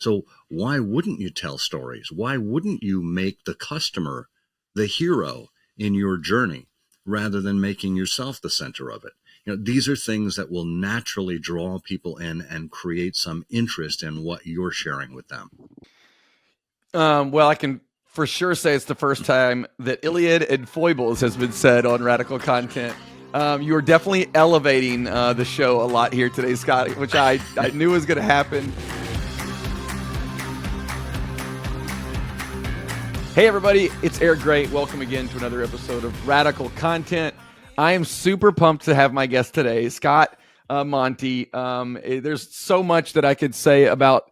So why wouldn't you tell stories? Why wouldn't you make the customer the hero in your journey rather than making yourself the center of it? These are things that will naturally draw people in and create some interest in what you're sharing with them. Well, I can for sure say it's the first time that Iliad and foibles has been said on Radical Content. You are definitely elevating the show a lot here today, Scott, which I knew was going to happen. Hey, everybody, it's Eric Gray. Welcome again to another episode of Radical Content. I am super pumped to have my guest today, Scott Monty. There's so much that I could say about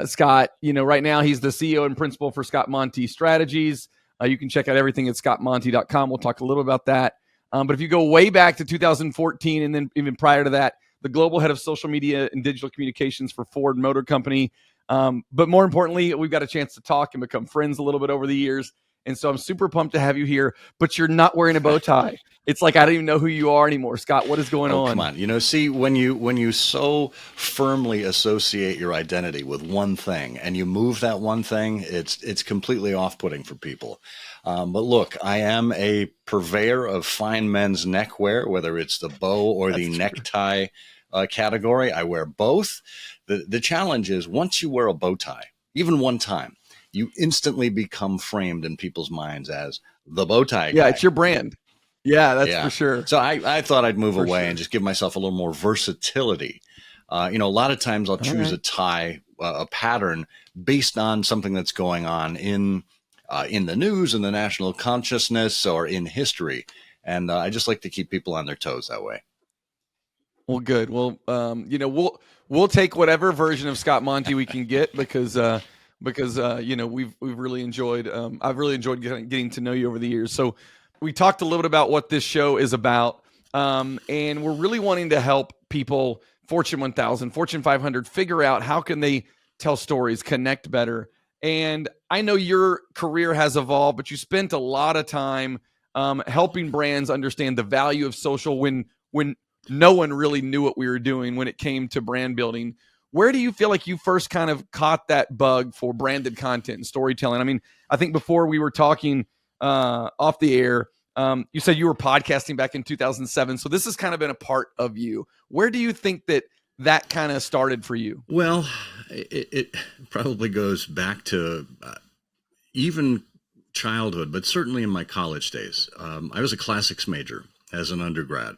Scott. Right now he's the CEO and principal for Scott Monty Strategies. You can check out everything at scottmonty.com. We'll talk a little about that. But if you go way back to 2014 and then even prior to that, the global head of social media and digital communications for Ford Motor Company. But more importantly, we've got a chance to talk and become friends a little bit over the years. And so I'm super pumped to have you here, but you're not wearing a bow tie. It's like I don't even know who you are anymore. Scott, what is going on? Come on. See, when you so firmly associate your identity with one thing and you move that one thing, it's completely off-putting for people. But look, I am a purveyor of fine men's neckwear, whether it's the bow or the necktie category. I wear both. The challenge is once you wear a bow tie, even one time, you instantly become framed in people's minds as the bow tie guy. Yeah, it's your brand. Yeah, that's for sure. So I thought I'd move away and just give myself a little more versatility. A lot of times I'll choose a tie, a pattern based on something that's going on in the news, in the national consciousness, or in history. And I just like to keep people on their toes that way. Well, good. Well, we'll take whatever version of Scott Monty we can get because we've really enjoyed. I've really enjoyed getting to know you over the years. So we talked a little bit about what this show is about, and we're really wanting to help people, Fortune 1000, Fortune 500, figure out how can they tell stories, connect better. And I know your career has evolved, but you spent a lot of time helping brands understand the value of social when no one really knew what we were doing when it came to brand building. Where do you feel like you first kind of caught that bug for branded content and storytelling? I mean, I think before we were talking off the air, you said you were podcasting back in 2007. So this has kind of been a part of you. Where do you think that kind of started for you? Well, it probably goes back to even childhood, but certainly in my college days. I was a classics major as an undergrad.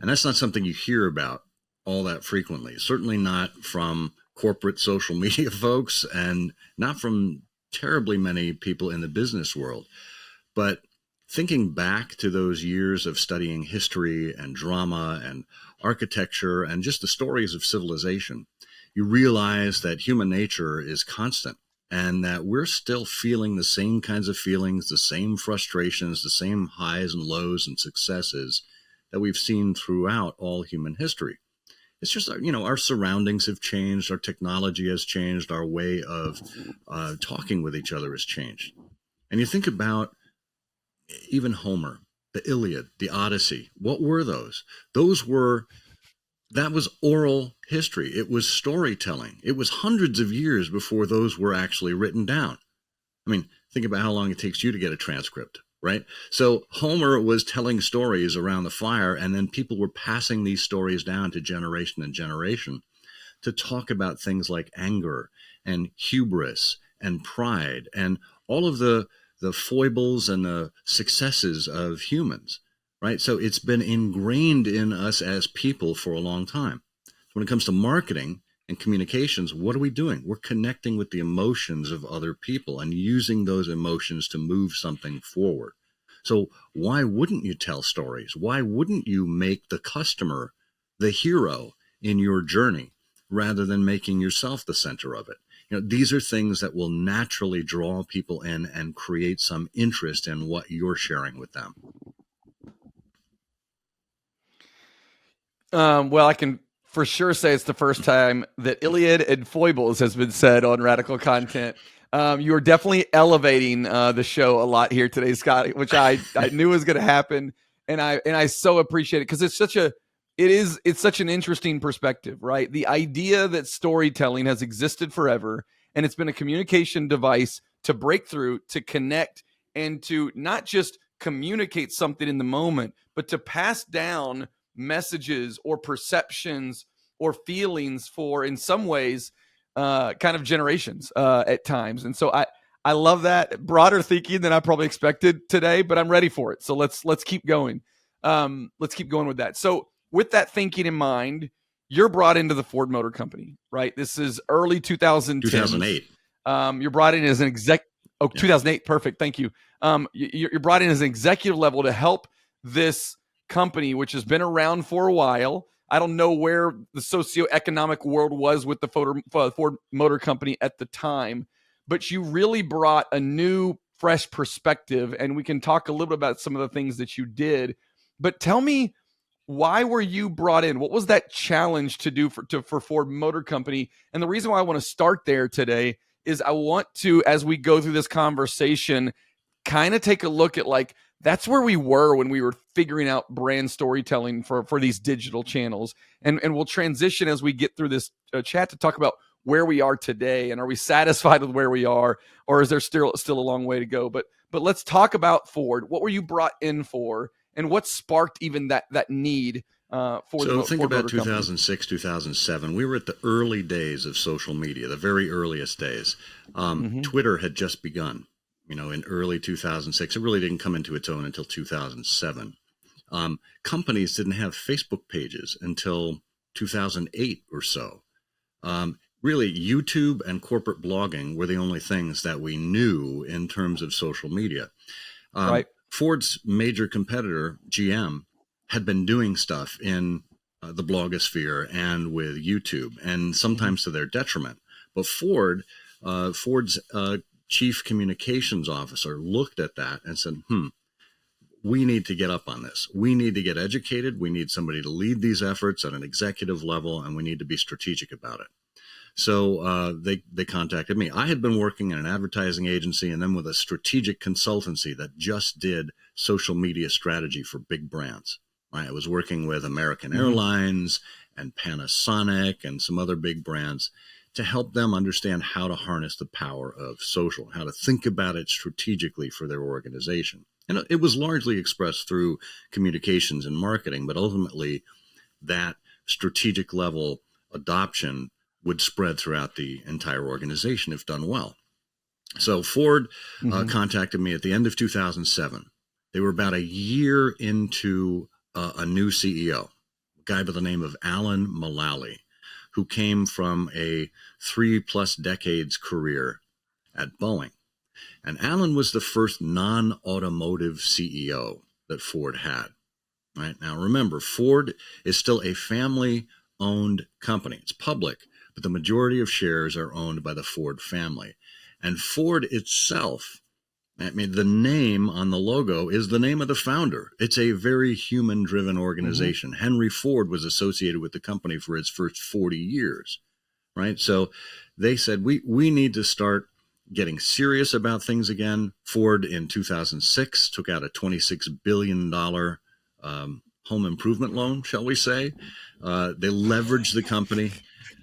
And that's not something you hear about all that frequently, certainly not from corporate social media folks and not from terribly many people in the business world. But thinking back to those years of studying history and drama and architecture and just the stories of civilization, you realize that human nature is constant and that we're still feeling the same kinds of feelings, the same frustrations, the same highs and lows and successes that we've seen throughout all human history. It's just, our surroundings have changed, our technology has changed, our way of talking with each other has changed. And you think about even Homer, the Iliad, the Odyssey. What were those? That was oral history. It was storytelling. It was hundreds of years before those were actually written down. I mean, think about how long it takes you to get a transcript. Right? So Homer was telling stories around the fire, and then people were passing these stories down to generation and generation to talk about things like anger and hubris and pride and all of the foibles and the successes of humans. Right? So it's been ingrained in us as people for a long time. When it comes to marketing and communications, what are we doing? We're connecting with the emotions of other people and using those emotions to move something forward. So why wouldn't you tell stories? Why wouldn't you make the customer the hero in your journey rather than making yourself the center of it? These are things that will naturally draw people in and create some interest in what you're sharing with them. Well, I can for sure say it's the first time that Iliad and foibles has been said on Radical Content. You are definitely elevating the show a lot here today, Scott, which I knew was going to happen, and I so appreciate it because it's such a it's such an interesting perspective, right? The idea that storytelling has existed forever and it's been a communication device to break through, to connect, and to not just communicate something in the moment, but to pass down messages or perceptions or feelings for, in some ways, kind of generations at times. And so I love that broader thinking than I probably expected today, but I'm ready for it. So let's keep going. Let's keep going with that. So with that thinking in mind, you're brought into the Ford Motor Company, right? This is early 2010s. 2008. You're brought in as an exec. Oh, Yeah. 2008. Perfect. Thank you. You're brought in as an executive level to help this company, which has been around for a while. I don't know where the socioeconomic world was with the Ford Motor Company at the time, but you really brought a new, fresh perspective. And we can talk a little bit about some of the things that you did. But tell me, why were you brought in? What was that challenge to do for Ford Motor Company? And the reason why I want to start there today is I want to, as we go through this conversation, kind of take a look at like, that's where we were when we were figuring out brand storytelling for these digital channels. And we'll transition as we get through this chat to talk about where we are today. And are we satisfied with where we are, or is there still a long way to go? But let's talk about Ford. What were you brought in for? And what sparked even that need for so the think Ford about Motor Company? 2006, 2007. We were at the early days of social media, the very earliest days. Twitter had just begun, in early 2006. It really didn't come into its own until 2007. Companies didn't have Facebook pages until 2008 or so. Really, YouTube and corporate blogging were the only things that we knew in terms of social media. Right. Ford's major competitor, GM, had been doing stuff in the blogosphere and with YouTube, and sometimes to their detriment. But Ford's chief communications officer looked at that and said, we need to get up on this. We need to get educated. We need somebody to lead these efforts at an executive level, and we need to be strategic about it. So they contacted me. I had been working in an advertising agency and then with a strategic consultancy that just did social media strategy for big brands. Right? I was working with American Airlines and Panasonic and some other big brands to help them understand how to harness the power of social, how to think about it strategically for their organization. And it was largely expressed through communications and marketing, but ultimately that strategic level adoption would spread throughout the entire organization if done well. So Ford contacted me at the end of 2007. They were about a year into a new CEO, a guy by the name of Alan Mulally, who came from a 3+ decades career at Boeing. And Alan was the first non-automotive CEO that Ford had. Right now, remember, Ford is still a family-owned company. It's public, but the majority of shares are owned by the Ford family. And Ford itself, the name on the logo is the name of the founder. It's a very human-driven organization. Henry Ford was associated with the company for its first 40 years, right? So they said, we need to start getting serious about things again. Ford in 2006 took out a $26 billion home improvement loan, shall we say. They leveraged the company.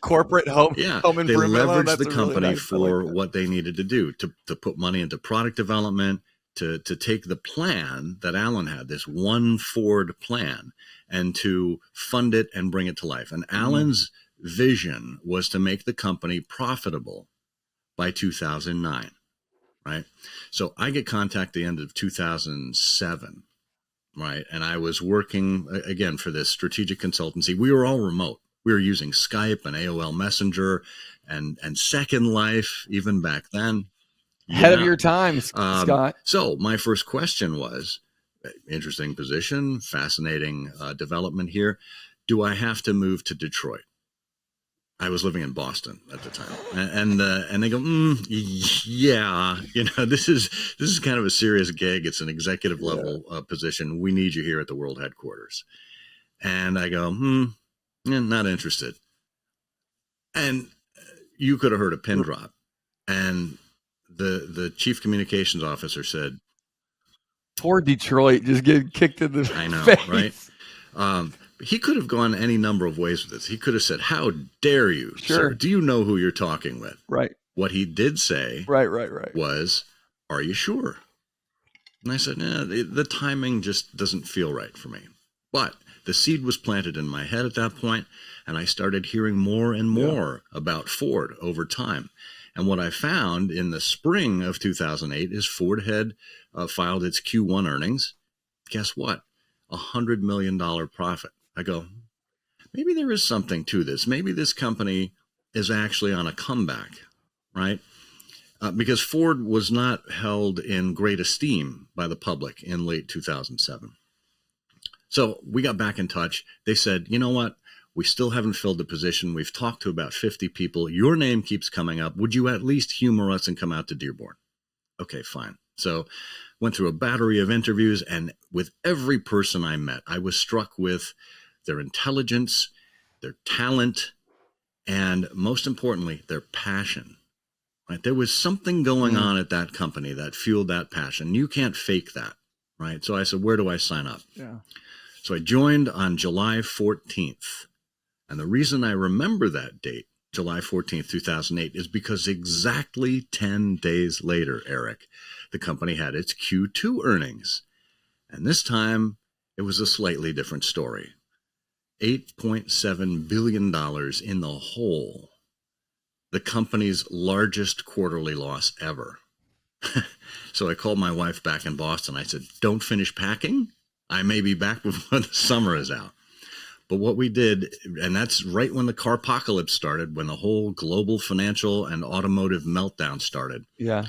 Corporate home improvement they leveraged loan. the company really nice, for what they needed to do, to put money into product development, to take the plan that Alan had, this one Ford plan, and to fund it and bring it to life. And Alan's vision was to make the company profitable by 2009, right? So I get contact at the end of 2007, right? And I was working, again, for this strategic consultancy. We were all remote. We were using Skype and AOL Messenger and Second Life even back then. Ahead of your time, Scott. So my first question was, interesting position, fascinating development here. Do I have to move to Detroit? I was living in Boston at the time, and they go, yeah, this is kind of a serious gig. It's an executive level position. We need you here at the world headquarters. And I go, not interested. And you could have heard a pin drop. And the chief communications officer said, "Poor Detroit, just getting kicked in the I know, face." Right? He could have gone any number of ways with this. He could have said, "How dare you, Sure. sir? Do you know who you're talking with?" Right. What he did say Right. was, "Are you sure?" And I said, "Nah, the timing just doesn't feel right for me." But the seed was planted in my head at that point, and I started hearing more and more about Ford over time. And what I found in the spring of 2008 is Ford had filed its Q1 earnings. Guess what? $100 million profit. I go, maybe there is something to this. Maybe this company is actually on a comeback, right? Because Ford was not held in great esteem by the public in late 2007. So we got back in touch. They said, you know what? We still haven't filled the position. We've talked to about 50 people. Your name keeps coming up. Would you at least humor us and come out to Dearborn? Okay, fine. So went through a battery of interviews, and with every person I met, I was struck with their intelligence, their talent, and most importantly, their passion. Right? There was something going on at that company that fueled that passion. You can't fake that, right? So I said, where do I sign up? Yeah. So I joined on July 14th. And the reason I remember that date, July 14th, 2008, is because exactly 10 days later, Eric, the company had its Q2 earnings. And this time, it was a slightly different story. $8.7 billion in the hole. The company's largest quarterly loss ever. So I called my wife back in Boston. I said, don't finish packing. I may be back before the summer is out. But what we did, and that's right when the carpocalypse started, when the whole global financial and automotive meltdown started. Yeah.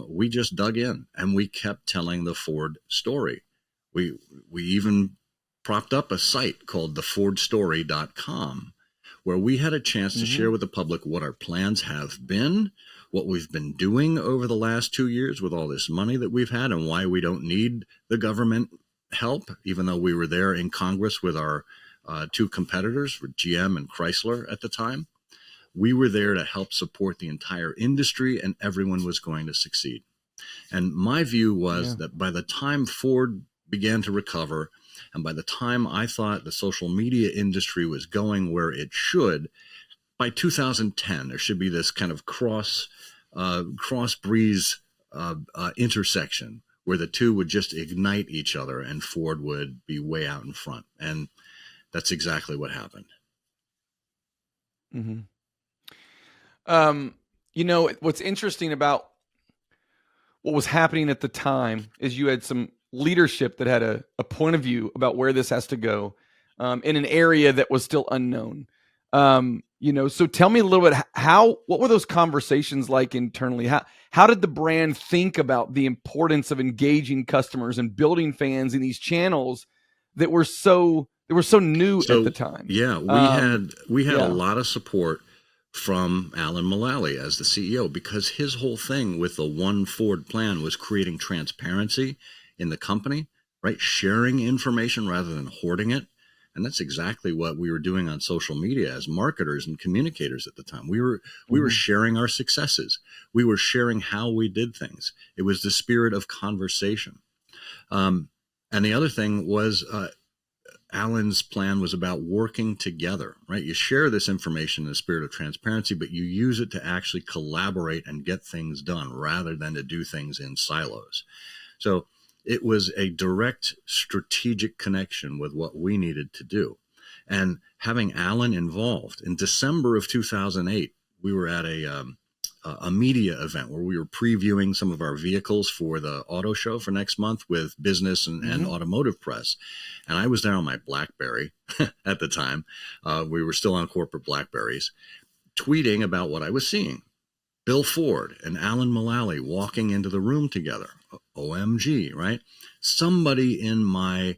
We just dug in and we kept telling the Ford story. We even propped up a site called thefordstory.com, where we had a chance to share with the public what our plans have been, what we've been doing over the last 2 years with all this money that we've had, and why we don't need the government help, even though we were there in Congress with our two competitors, GM and Chrysler at the time. We were there to help support the entire industry, and everyone was going to succeed. And my view was that by the time Ford began to recover, and by the time I thought the social media industry was going where it should, by 2010, there should be this kind of cross breeze intersection where the two would just ignite each other and Ford would be way out in front. And that's exactly what happened. Mm-hmm. What's interesting about what was happening at the time is you had some leadership that had a point of view about where this has to go in an area that was still unknown. So tell me a little bit, what were those conversations like internally? How did the brand think about the importance of engaging customers and building fans in these channels that were so new at the time? Yeah, we had a lot of support from Alan Mulally as the CEO, because his whole thing with the One Ford plan was creating transparency in the company, right? Sharing information rather than hoarding it. And that's exactly what we were doing on social media as marketers and communicators at the time. We were sharing our successes. We were sharing how we did things. It was the spirit of conversation. And the other thing was Alan's plan was about working together, right? You share this information in the spirit of transparency, but you use it to actually collaborate and get things done rather than to do things in silos. So it was a direct strategic connection with what we needed to do. And having Alan involved, in December of 2008, we were at a media event where we were previewing some of our vehicles for the auto show for next month with business and automotive press. And I was there on my BlackBerry at the time. We were still on corporate BlackBerries, tweeting about what I was seeing. Bill Ford and Alan Mulally walking into the room together. OMG, right? Somebody in my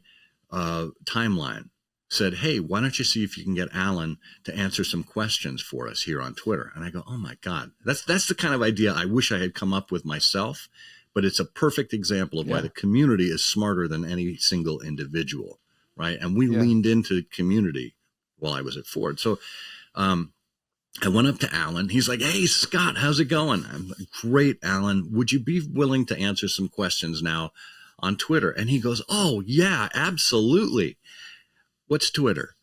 timeline said, hey, why don't you see if you can get Alan to answer some questions for us here on Twitter? And I go, oh my God, that's the kind of idea I wish I had come up with myself, but it's a perfect example of why the community is smarter than any single individual, right? And we leaned into community while I was at Ford. So I went up to Alan. He's like, hey, Scott, how's it going? I'm like, great, Alan. Would you be willing to answer some questions now on Twitter? And he goes, oh, yeah, absolutely. What's Twitter?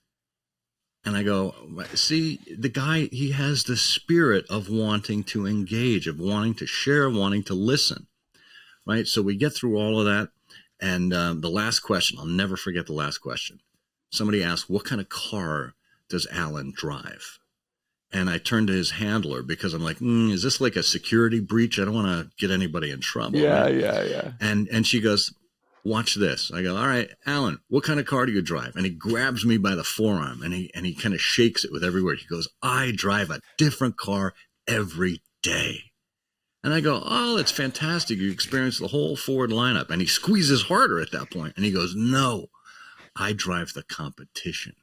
And I go, see, the guy, he has the spirit of wanting to engage, of wanting to share, wanting to listen, right? So we get through all of that. And the last question, I'll never forget the last question. Somebody asked, what kind of car does Alan drive? And I turned to his handler because I'm like, is this like a security breach? I don't want to get anybody in trouble. Yeah, right? yeah. And she goes, watch this. I go, all right, Alan, what kind of car do you drive? And he grabs me by the forearm and he kind of shakes it with every word. He goes, I drive a different car every day. And I go, oh, that's fantastic. You experience the whole Ford lineup. And he squeezes harder at that point. And he goes, no, I drive the competition.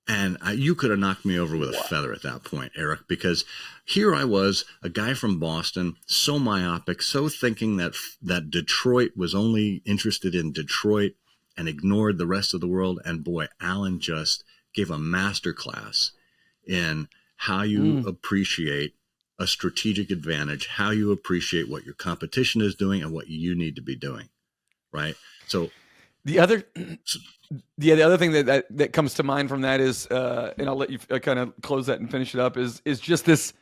And you could have knocked me over with a feather at that point, Eric, because here I was, a guy from Boston, so myopic, so thinking that Detroit was only interested in Detroit and ignored the rest of the world. And boy, Alan just gave a master class in how you appreciate a strategic advantage, how you appreciate what your competition is doing and what you need to be doing, right? So the other thing that comes to mind from that is, and I'll let you kind of close that and finish it up, is just this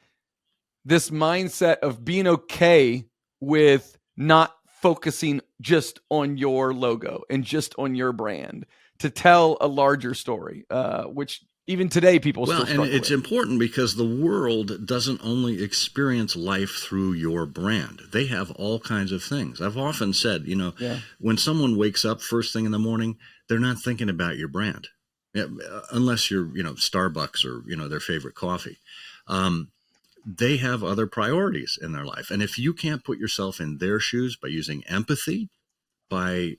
mindset of being okay with not focusing just on your logo and just on your brand to tell a larger story, which even today people still struggle with. It's important because the world doesn't only experience life through your brand. They have all kinds of things. I've often said, when someone wakes up first thing in the morning, they're not thinking about your brand, unless you're, Starbucks or, their favorite coffee. They have other priorities in their life. And if you can't put yourself in their shoes by using empathy, by,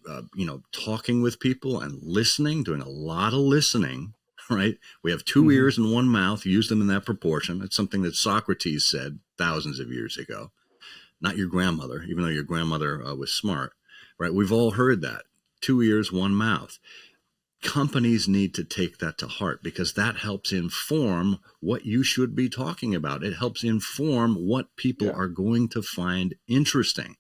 talking with people and listening, doing a lot of listening, right? We have two ears and one mouth, use them in that proportion. It's something that Socrates said thousands of years ago, not your grandmother, even though your grandmother was smart, right? We've all heard that. 2 ears, 1 mouth. Companies need to take that to heart because that helps inform what you should be talking about. It helps inform what people are going to find interesting.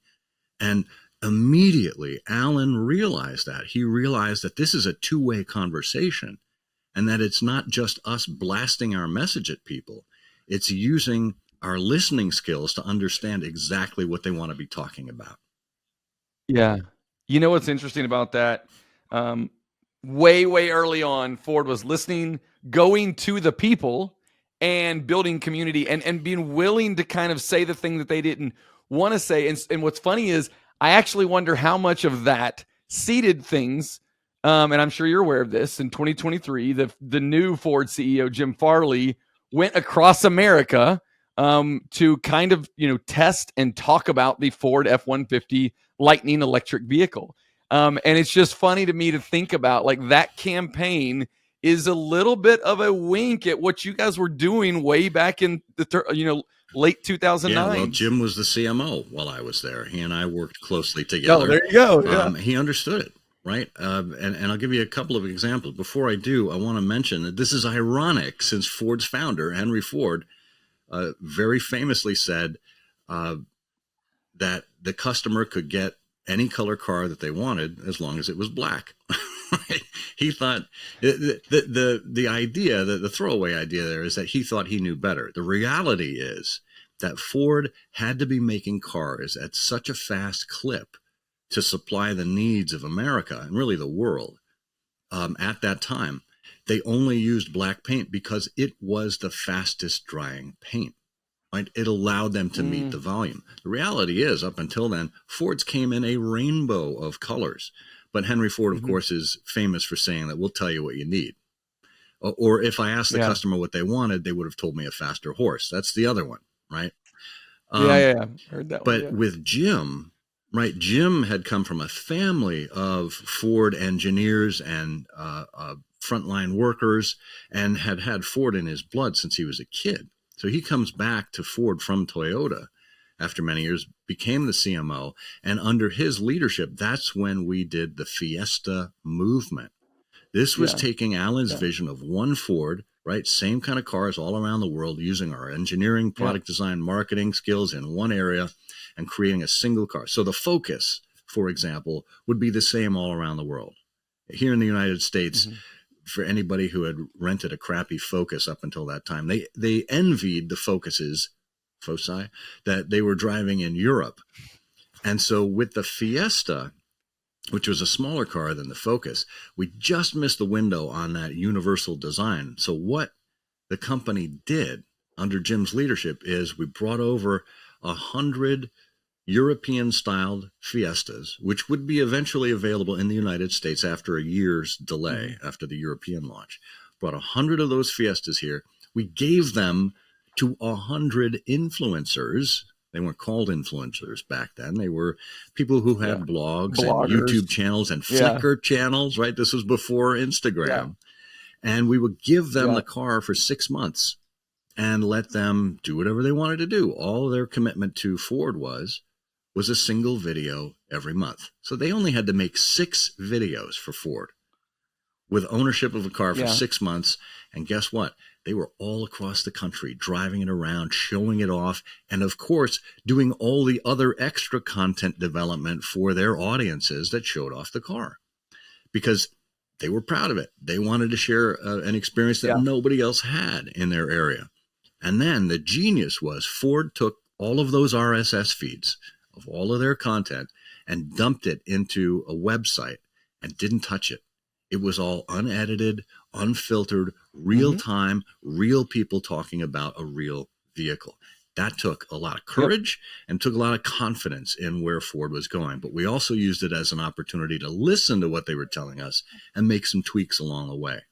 And immediately, Alan realized that. He realized that this is a two-way conversation and that it's not just us blasting our message at people. It's using our listening skills to understand exactly what they want to be talking about. Yeah. You know what's interesting about that? Way early on, Ford was listening, going to the people and building community and being willing to kind of say the thing that they didn't want to say. And what's funny is I actually wonder how much of that seeded things. And I'm sure you're aware of this. In 2023, the new Ford CEO, Jim Farley, went across America to kind of, test and talk about the Ford F-150 Lightning electric vehicle. And it's just funny to me to think about, like, that campaign is a little bit of a wink at what you guys were doing way back in the late 2009. Yeah, well, Jim was the CMO while I was there. He and I worked closely together. Oh, there you go. Yeah. He understood it, right? And I'll give you a couple of examples. Before I do, I want to mention that this is ironic since Ford's founder, Henry Ford, very famously said that the customer could get any color car that they wanted as long as it was black. Right? He thought the idea, the throwaway idea there is that he thought he knew better. The reality is that Ford had to be making cars at such a fast clip to supply the needs of America and really the world at that time. They only used black paint because it was the fastest drying paint. Right? It allowed them to meet the volume. The reality is, up until then, Fords came in a rainbow of colors. But Henry Ford, of course, is famous for saying that we'll tell you what you need. Or if I asked the customer what they wanted, they would have told me a faster horse. That's the other one, right? Yeah. Heard that but one. With Jim, right, Jim had come from a family of Ford engineers and frontline workers and had Ford in his blood since he was a kid. So he comes back to Ford from Toyota after many years, became the CMO, and under his leadership, that's when we did the Fiesta movement. This was taking Alan's vision of one Ford, right? Same kind of cars all around the world, using our engineering, product design, marketing skills in one area and creating a single car. So the Focus, for example, would be the same all around the world. Here in the United States, Hmm. for anybody who had rented a crappy Focus up until that time, they envied the Foci that they were driving in Europe. And so with the Fiesta, which was a smaller car than the Focus, we just missed the window on that universal design. So what the company did under Jim's leadership is we brought over 100 European styled Fiestas, which would be eventually available in the United States after a year's delay Hmm. after the European launch. Brought 100 of those Fiestas here. We gave them to 100 influencers. They weren't called influencers back then. They were people who Yeah. had blogs and Bloggers. YouTube channels and Yeah. Flickr channels, right? This was before Yeah. Instagram. And we would give them Yeah. the car for 6 months and let them do whatever they wanted to do. All their commitment to Ford was a single video every month. So they only had to make 6 videos for Ford with ownership of a car for Yeah. 6 months. And guess what? They were all across the country, driving it around, showing it off, and of course, doing all the other extra content development for their audiences that showed off the car because they were proud of it. They wanted to share an experience that Yeah. nobody else had in their area. And then the genius was Ford took all of those RSS feeds of all of their content and dumped it into a website and didn't touch it. It was all unedited, unfiltered, real Hmm. time, real people talking about a real vehicle. That took a lot of Yep. courage and took a lot of confidence in where Ford was going. But we also used it as an opportunity to listen to what they were telling us and make some tweaks along the way.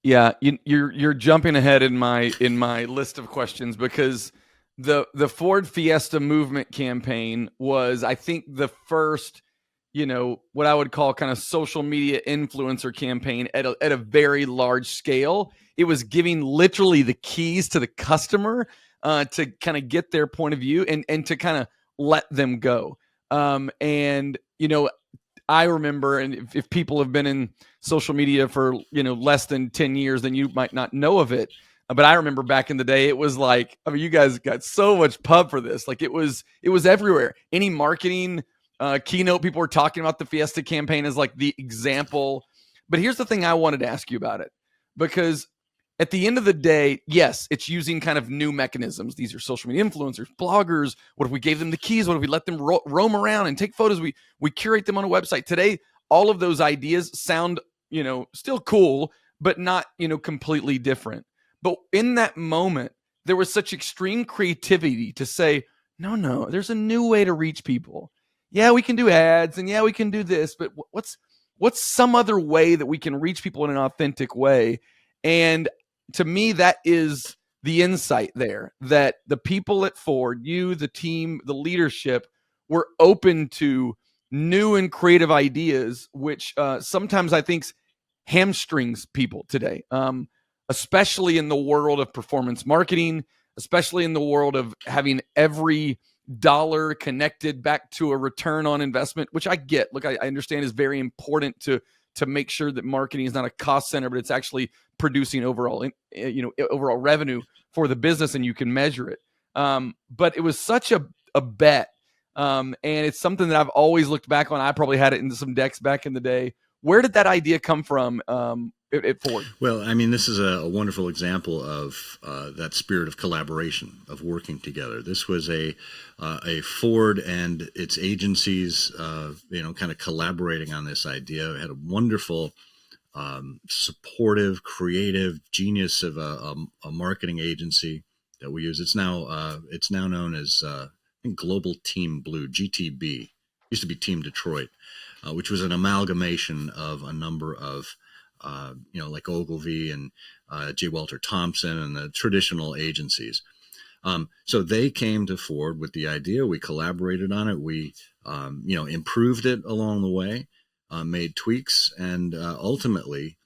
Yeah, you're jumping ahead in my list of questions because the Ford Fiesta movement campaign was, I think, the first, what I would call kind of social media influencer campaign at a very large scale. It was giving literally the keys to the customer to kind of get their point of view and to kind of let them go. And I remember, and if people have been in social media for less than 10 years, then you might not know of it. But I remember back in the day, it was like, I mean, you guys got so much pub for this. Like it was everywhere. Any marketing keynote, people were talking about the Fiesta campaign as like the example. But here's the thing I wanted to ask you about it, because at the end of the day, yes, it's using kind of new mechanisms. These are social media influencers, bloggers. What if we gave them the keys? What if we let them roam around and take photos? We curate them on a website. Today, all of those ideas sound, still cool, but not, completely different. But in that moment, there was such extreme creativity to say, no, there's a new way to reach people. Yeah, we can do ads and yeah, we can do this, but what's some other way that we can reach people in an authentic way? And to me, that is the insight there, that the people at Ford, you, the team, the leadership, were open to new and creative ideas, which sometimes I think hamstrings people today, especially in the world of performance marketing, especially in the world of having every dollar connected back to a return on investment, which I get. Look, I understand is very important to make sure that marketing is not a cost center, but it's actually producing overall revenue for the business, and you can measure it. But it was such a bet, and it's something that I've always looked back on. I probably had it in some decks back in the day. Where did that idea come from at Ford? Well, I mean, this is a wonderful example of that spirit of collaboration, of working together. This was a Ford and its agencies, kind of collaborating on this idea. It had a wonderful, supportive, creative genius of a marketing agency that we use. It's now known as I think Global Team Blue, GTB. Used to be Team Detroit, which was an amalgamation of a number of like Ogilvy and J. Walter Thompson and the traditional agencies. So they came to Ford with the idea. We collaborated on it. We, improved it along the way, made tweaks, and ultimately,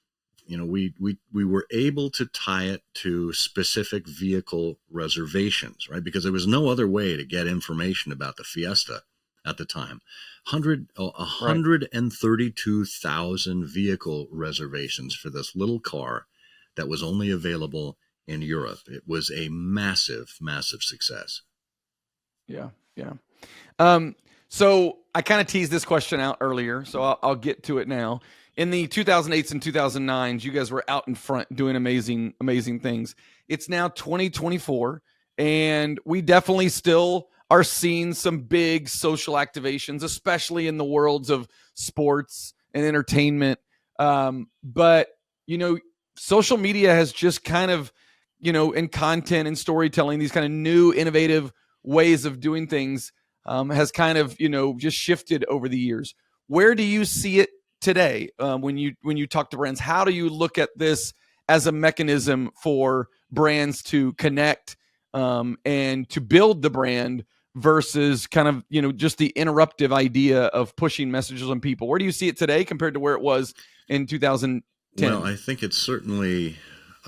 we were able to tie it to specific vehicle reservations, right? Because there was no other way to get information about the Fiesta at the time. Right. 132,000 vehicle reservations for this little car that was only available in Europe. It was a massive, massive success. Yeah. Yeah. So I kind of teased this question out earlier, so I'll get to it now. In the 2008s and 2009s, you guys were out in front doing amazing, amazing things. It's now 2024, and we definitely still are seeing some big social activations, especially in the worlds of sports and entertainment. But, social media has just kind of, in content and storytelling, these kind of new, innovative ways of doing things has kind of just shifted over the years. Where do you see it today when you talk to brands? How do you look at this as a mechanism for brands to connect and to build the brand versus kind of just the interruptive idea of pushing messages on people? Where do you see it today compared to where it was in 2010? Well, I think it's certainly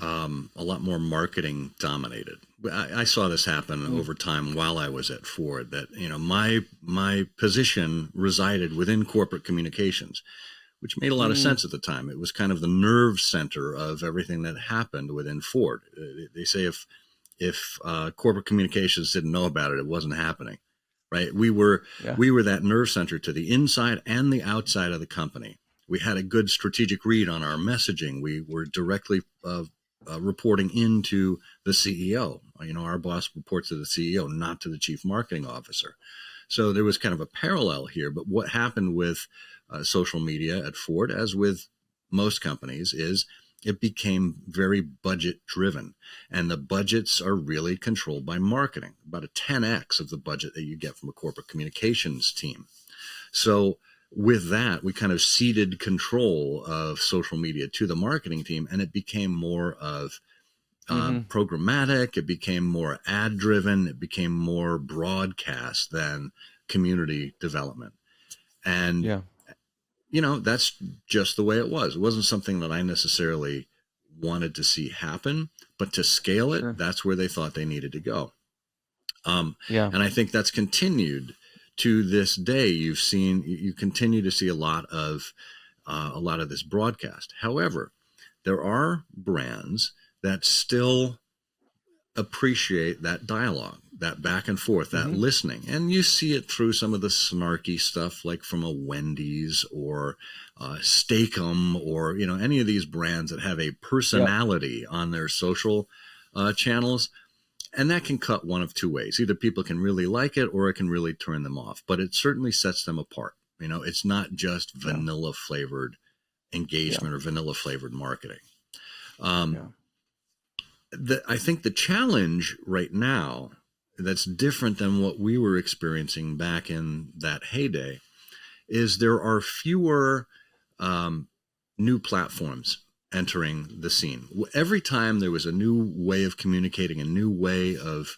a lot more marketing dominated. I saw this happen over time while I was at Ford. That my position resided within corporate communications, which made a lot of sense at the time. It was kind of the nerve center of everything that happened within Ford. They say if corporate communications didn't know about it, it wasn't happening, right? We were that nerve center to the inside and the outside of the company. We had a good strategic read on our messaging. We were directly reporting into the CEO. Our boss reports to the CEO, not to the chief marketing officer. So there was kind of a parallel here. But what happened with social media at Ford, as with most companies, is it became very budget driven. And the budgets are really controlled by marketing, about a 10x of the budget that you get from a corporate communications team. So with that, we kind of ceded control of social media to the marketing team, and it became more of programmatic. It became more ad driven. It became more broadcast than community development. And, that's just the way it was. It wasn't something that I necessarily wanted to see happen, but to scale it, that's where they thought they needed to go. And I think that's continued to this day. You continue to see a lot of this broadcast. However, there are brands that still appreciate that dialogue, that back and forth, that listening. And you see it through some of the snarky stuff, like from a Wendy's or Steak-umm or, any of these brands that have a personality on their social channels. And that can cut one of two ways. Either people can really like it or it can really turn them off. But it certainly sets them apart. It's not just vanilla flavored engagement or vanilla flavored marketing. I think the challenge right now that's different than what we were experiencing back in that heyday is there are fewer new platforms entering the scene. Every time there was a new way of communicating, a new way of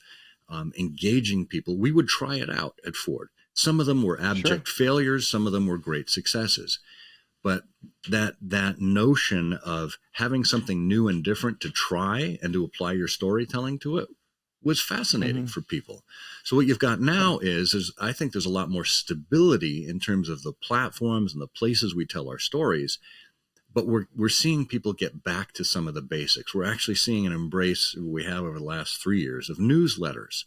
engaging people, we would try it out at Ford. Some of them were abject failures. Some of them were great successes. But that notion of having something new and different to try and to apply your storytelling to it was fascinating for people. So what you've got now is I think there's a lot more stability in terms of the platforms and the places we tell our stories. But we're seeing people get back to some of the basics. We're actually seeing an embrace we have over the last 3 years of newsletters,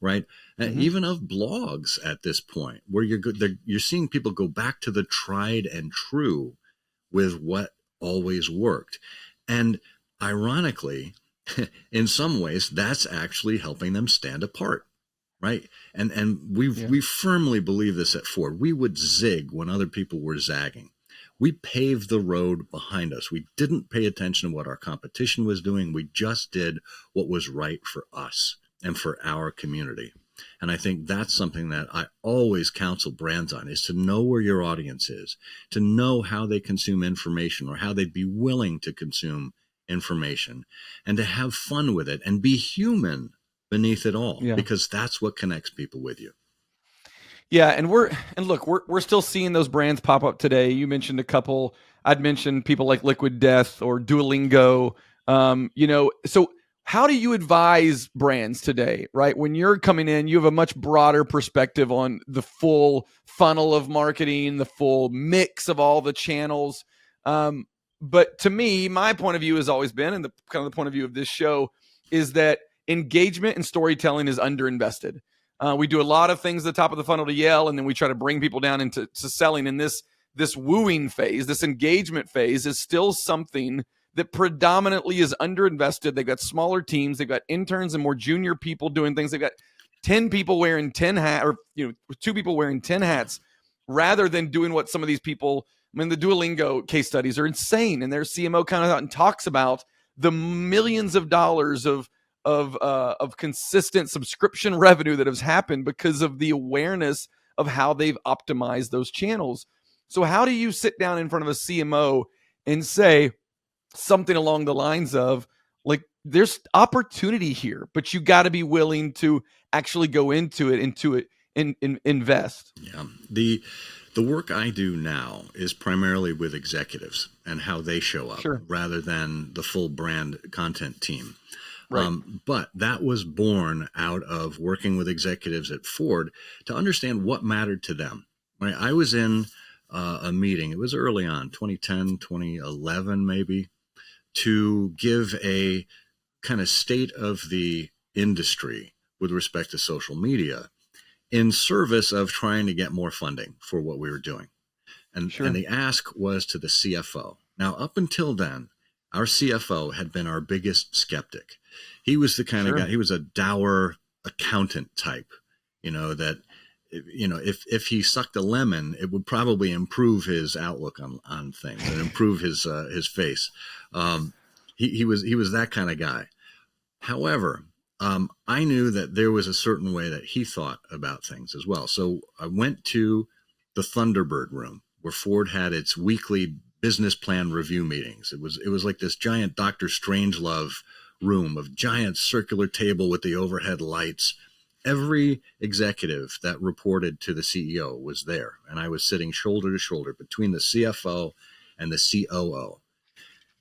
right? And even of blogs at this point, where you're seeing people go back to the tried and true with what always worked. And ironically, in some ways, that's actually helping them stand apart, right? And we firmly believe this at Ford. We would zig when other people were zagging. We paved the road behind us. We didn't pay attention to what our competition was doing. We just did what was right for us and for our community. And I think that's something that I always counsel brands on, is to know where your audience is, to know how they consume information or how they'd be willing to consume information, and to have fun with it and be human beneath it all, because that's what connects people with you. Yeah, and we're still seeing those brands pop up today. You mentioned a couple. I'd mentioned people like Liquid Death or Duolingo. So how do you advise brands today, right? When you're coming in, you have a much broader perspective on the full funnel of marketing, the full mix of all the channels. But to me, my point of view has always been, and the kind of the point of view of this show, is that engagement and storytelling is underinvested. We do a lot of things at the top of the funnel to yell, and then we try to bring people down into selling. And this wooing phase, this engagement phase, is still something that predominantly is underinvested. They've got smaller teams, they've got interns and more junior people doing things. They've got 10 people wearing 10 hats, or 2 people wearing 10 hats, rather than doing what some of these people. I mean, the Duolingo case studies are insane, and their CMO kind of out and talks about the millions of dollars of consistent subscription revenue that has happened because of the awareness of how they've optimized those channels. So how do you sit down in front of a CMO and say something along the lines of, like, there's opportunity here, but you got to be willing to actually go into it and invest? Yeah. The work I do now is primarily with executives and how they show up, Sure. rather than the full brand content team. Right. But that was born out of working with executives at Ford to understand what mattered to them. Right? I was in a meeting, it was early on, 2010, 2011 maybe, to give a kind of state of the industry with respect to social media in service of trying to get more funding for what we were doing. And, Sure. and the ask was to the CFO. Now, up until then, our CFO had been our biggest skeptic. He was the kind Sure. of guy, he was a dour accountant type, that, if he sucked a lemon, it would probably improve his outlook on things and improve his face. He was that kind of guy. However, I knew that there was a certain way that he thought about things as well. So I went to the Thunderbird room where Ford had its weekly business plan review meetings. It was like this giant Dr. Strangelove room of giant circular table with the overhead lights. Every executive that reported to the CEO was there, and I was sitting shoulder to shoulder between the CFO and the COO.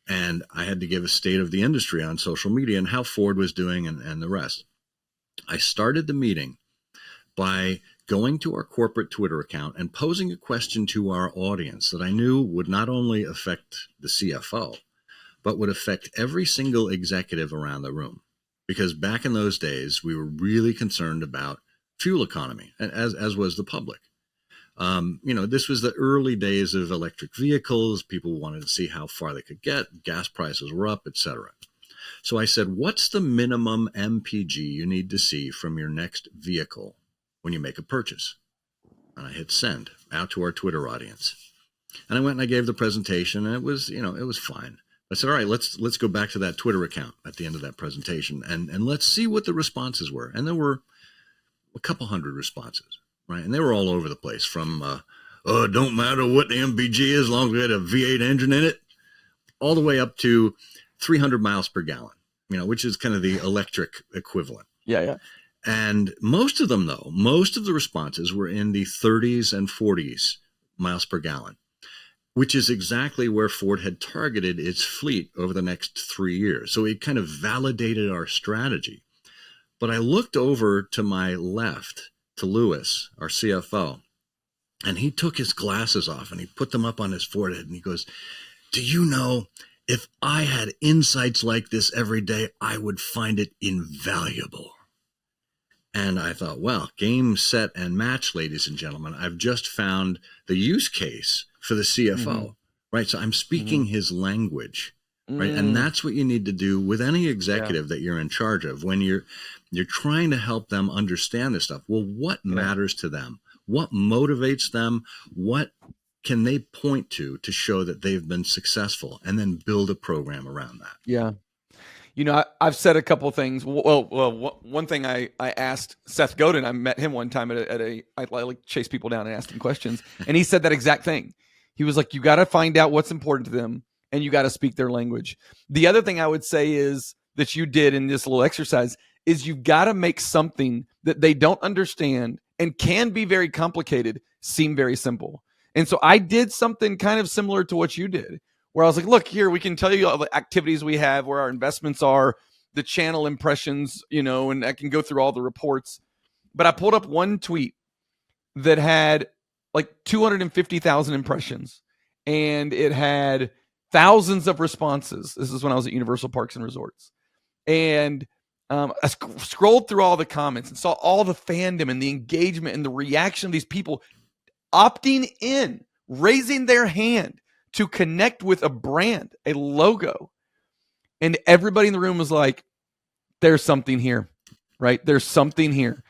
And I had to give a state of the industry on social media and how Ford was doing and the rest. I started the meeting by going to our corporate Twitter account and posing a question to our audience that I knew would not only affect the CFO, but would affect every single executive around the room. Because back in those days, we were really concerned about fuel economy, as was the public. This was the early days of electric vehicles. People wanted to see how far they could get. Gas prices were up, etc. So I said, what's the minimum MPG you need to see from your next vehicle when you make a purchase? And I hit send out to our Twitter audience. And I went and I gave the presentation, and it was fine. I said, all right, let's go back to that Twitter account at the end of that presentation, and let's see what the responses were. And there were a couple hundred responses, right? And they were all over the place, from don't matter what the MPG is, as long as we had a V8 engine in it, all the way up to 300 miles per gallon, which is kind of the electric equivalent. Yeah. And most of the responses were in the 30s and 40s miles per gallon, which is exactly where Ford had targeted its fleet over the next 3 years. So it kind of validated our strategy. But I looked over to my left to Lewis, our CFO, and he took his glasses off and he put them up on his forehead and he goes, do you know, if I had insights like this every day, I would find it invaluable. And I thought, well, game, set, and match, ladies and gentlemen. I've just found the use case for the CFO, right? So I'm speaking his language, right? And that's what you need to do with any executive that you're in charge of when you're trying to help them understand this stuff. Well, what matters to them? What motivates them? What can they point to show that they've been successful, and then build a program around that? Yeah. I've said a couple things. Well, one thing I asked Seth Godin, I met him one time I like chase people down and ask them questions. And he said that exact thing. He was like, you got to find out what's important to them, and you got to speak their language. The other thing I would say is that you did in this little exercise is you've got to make something that they don't understand and can be very complicated seem very simple. And so I did something kind of similar to what you did, where I was like, look, here, we can tell you all the activities we have, where our investments are, the channel impressions, and I can go through all the reports. But I pulled up one tweet that had like 250,000 impressions, and it had thousands of responses. This is when I was at Universal Parks and Resorts. And I scrolled through all the comments and saw all the fandom and the engagement and the reaction of these people opting in, raising their hand to connect with a brand, a logo. And everybody in the room was like, there's something here, right? There's something here.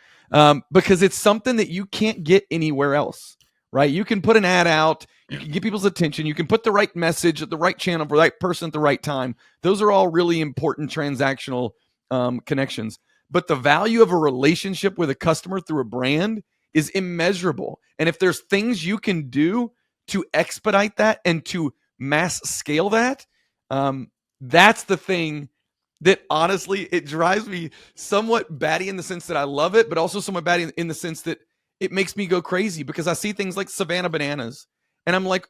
Because it's something that you can't get anywhere else, right? You can put an ad out, you can get people's attention, you can put the right message at the right channel for the right person at the right time. Those are all really important transactional connections. But the value of a relationship with a customer through a brand is immeasurable. And if there's things you can do to expedite that and to mass scale that, that's the thing that honestly, it drives me somewhat batty in the sense that I love it, but also somewhat batty in the sense that it makes me go crazy because I see things like Savannah Bananas. And I'm like,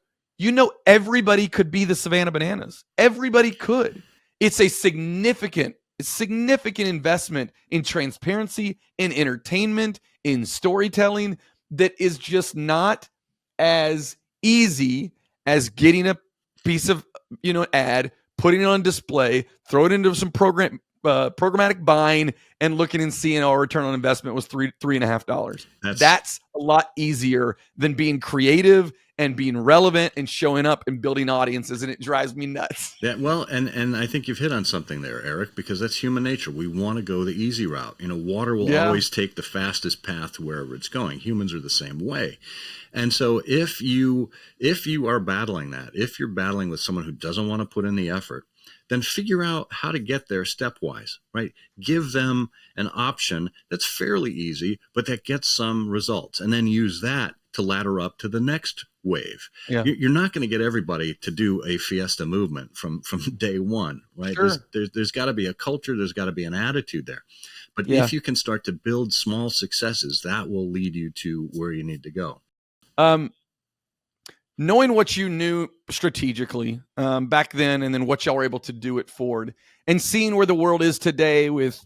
everybody could be the Savannah Bananas. Everybody could. It's a significant investment in transparency, in entertainment, in storytelling that is just not as easy as getting a piece of, ad, putting it on display, throw it into some programmatic buying, and looking and seeing our return on investment was $3.50. That's a lot easier than being creative and being relevant and showing up and building audiences, and it drives me nuts. Yeah, well, and I think you've hit on something there, Eric, because that's human nature. We want to go the easy route. Water will always take the fastest path to wherever it's going. Humans are the same way. And so if you are battling that, if you're battling with someone who doesn't want to put in the effort, then figure out how to get there stepwise, right? Give them an option that's fairly easy, but that gets some results, and then use that to ladder up to the next wave. Yeah. You're not going to get everybody to do a Fiesta movement from day one, right? Sure. There's got to be a culture, there's got to be an attitude there. But if you can start to build small successes, that will lead you to where you need to go. Knowing what you knew strategically back then, and then what y'all were able to do at Ford, and seeing where the world is today with,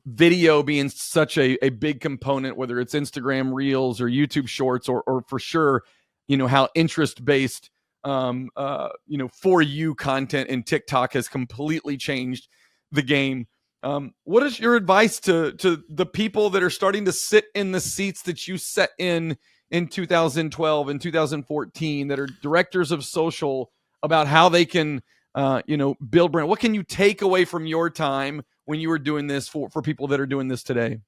video being such a big component, whether it's Instagram Reels or YouTube Shorts, or for sure, how interest-based, for you content and TikTok has completely changed the game. What is your advice to the people that are starting to sit in the seats that you sat in 2012 and 2014 that are directors of social, about how they can, build brand? What can you take away from your time when you were doing this for people that are doing this today?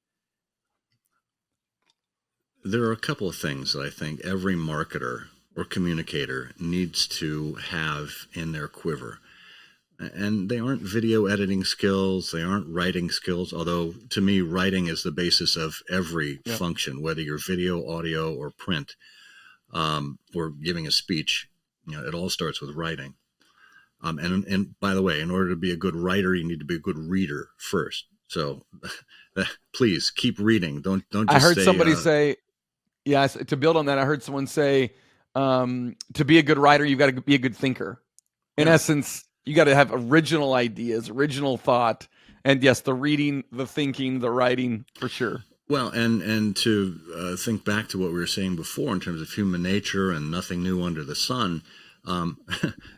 There are a couple of things that I think every marketer or communicator needs to have in their quiver. And they aren't video editing skills, they aren't writing skills, although to me, writing is the basis of every function, whether you're video, audio, or print, or giving a speech. It all starts with writing. And by the way, in order to be a good writer, you need to be a good reader first. So please keep reading. Don't just I heard say, somebody say, to build on that, I heard someone say, to be a good writer, you've got to be a good thinker. In essence, you got to have original ideas, original thought, and yes, the reading, the thinking, the writing, for sure. Well, and to think back to what we were saying before in terms of human nature and nothing new under the sun,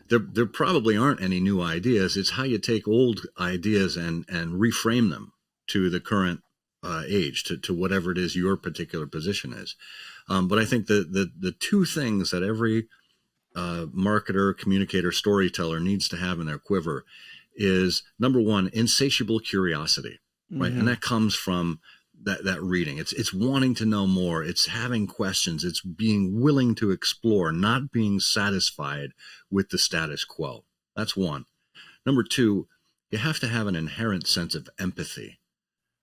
there probably aren't any new ideas. It's how you take old ideas and reframe them to the current age, to whatever it is your particular position is. But I think the two things that every marketer, communicator, storyteller needs to have in their quiver is, number one, insatiable curiosity, right? Mm-hmm. And that comes from that reading. It's wanting to know more. It's having questions. It's being willing to explore, not being satisfied with the status quo. That's one. Number two, you have to have an inherent sense of empathy,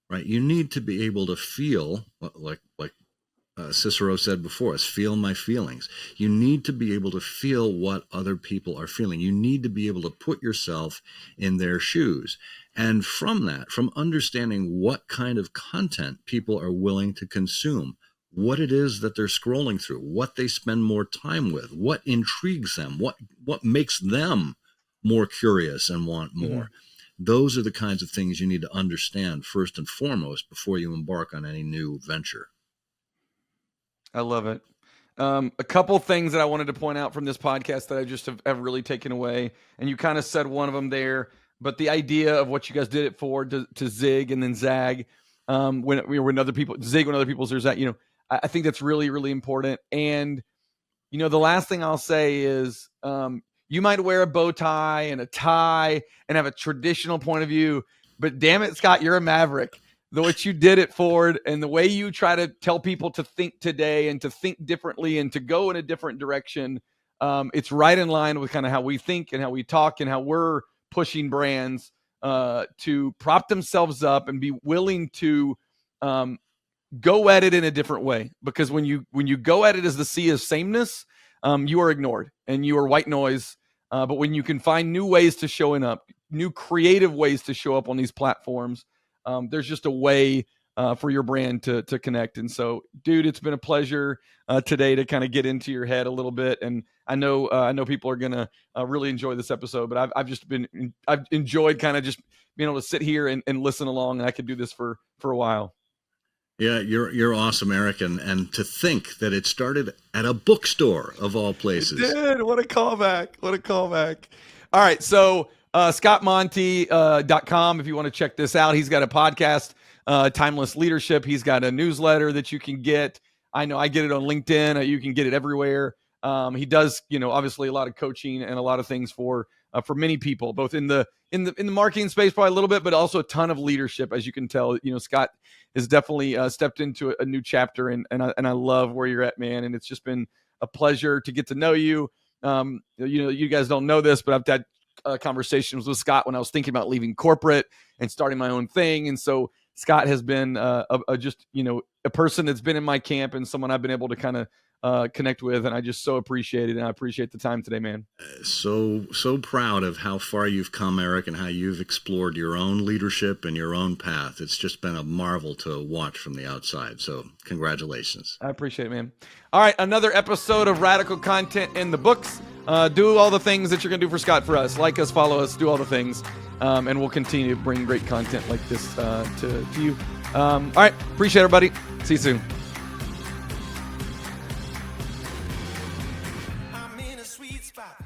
right? You need to be able to feel like Cicero said before us, feel my feelings. You need to be able to feel what other people are feeling. You need to be able to put yourself in their shoes. And from that, from understanding what kind of content people are willing to consume, what it is that they're scrolling through, what they spend more time with, what intrigues them, what makes them more curious and want more. Mm-hmm. Those are the kinds of things you need to understand first and foremost before you embark on any new venture. I love it. A couple things that I wanted to point out from this podcast that I just have really taken away, and you kind of said one of them there, but the idea of what you guys did it for to zig and then zag, when other people zig, when other people zag, I think that's really, really important. And the last thing I'll say is, you might wear a bow tie and a tie and have a traditional point of view, but damn it, Scott, you're a maverick. What you did at Ford and the way you try to tell people to think today and to think differently and to go in a different direction, it's right in line with kind of how we think and how we talk and how we're pushing brands to prop themselves up and be willing to go at it in a different way. Because when you go at it as the sea of sameness, you are ignored and you are white noise. But when you can find new ways to showing up, new creative ways to show up on these platforms, there's just a way for your brand to connect. And so, dude, it's been a pleasure today to kind of get into your head a little bit. And I know people are gonna really enjoy this episode. But I've enjoyed kind of just being able to sit here and listen along. And I could do this for a while. Yeah, you're awesome, Eric, and to think that it started at a bookstore of all places. It did. What a callback. All right, so scottmonty.com if you want to check this out. He's got a podcast, Timeless Leadership. He's got a newsletter that you can get. I know I get it on LinkedIn. You can get it everywhere. He does, obviously a lot of coaching and a lot of things for many people, both in the marketing space, probably a little bit, but also a ton of leadership. As you can tell, Scott has definitely stepped into a new chapter, and I love where you're at, man. And it's just been a pleasure to get to know you. You guys don't know this, but I've had conversations with Scott when I was thinking about leaving corporate and starting my own thing. And so Scott has been just a person that's been in my camp and someone I've been able to kind of connect with, and I just so appreciate it, and I appreciate the time today, man. So proud of how far you've come, Eric, and how you've explored your own leadership and your own path. It's just been a marvel to watch from the outside. So congratulations. I appreciate it, man. All right, another episode of Radical Content in the books. Do all the things that you're going to do for Scott for us. Like us, follow us, do all the things, and we'll continue to bring great content like this to you. All right, appreciate everybody. See you soon. I'm in a sweet spot.